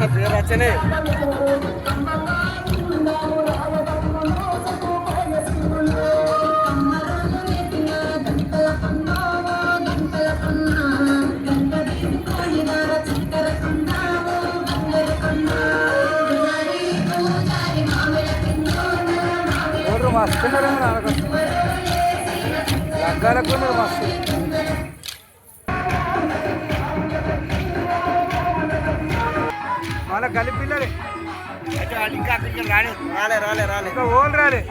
పేరు రచనే మస్తు లగ్గాలకు మస్తు మన గలి పిల్లలే ఇంకా అక్కడికి రాలే ఇంకా ఓన్ రాలే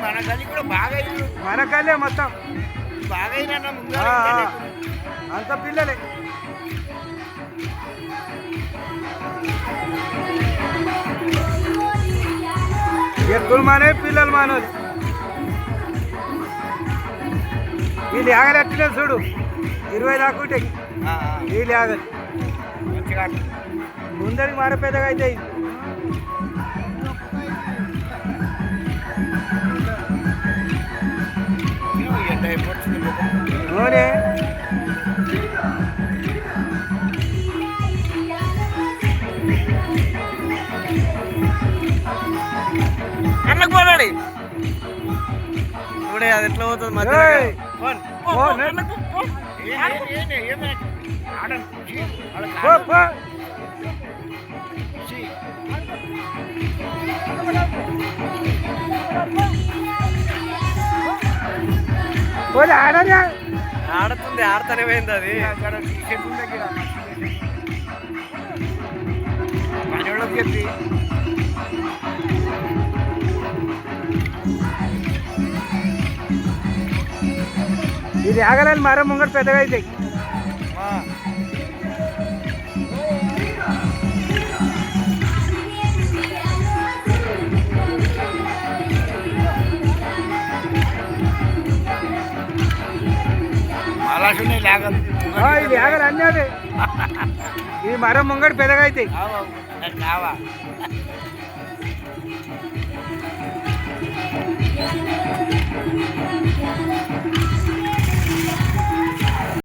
మన గలి కూడా బాగా మన గల్లే మొత్తం బాగా అంత పిల్లలే ఎత్తులు మానే పిల్లలు మానోది వీళ్ళు యాగలు ఎట్టినారు చూడు 20 దాకా ఉంటాయి వీళ్ళు యాగలు ముందరికి మార పెద్దగా అవుతాయి నూనె అన్నకు పోరాడి చూడే అది ఎట్లా పోతుంది మధ్య ఆడుతుంది ఆడతానే పోయింది అది పనివాళ్ళకి చెప్పి ఇది ఆగలని మరో ముంగడు పెద్దగా అవుతాయి ఇది ఆగలు అన్నీ అదే ఇది మరో ముంగడు పెద్దగా అవుతాయి కావా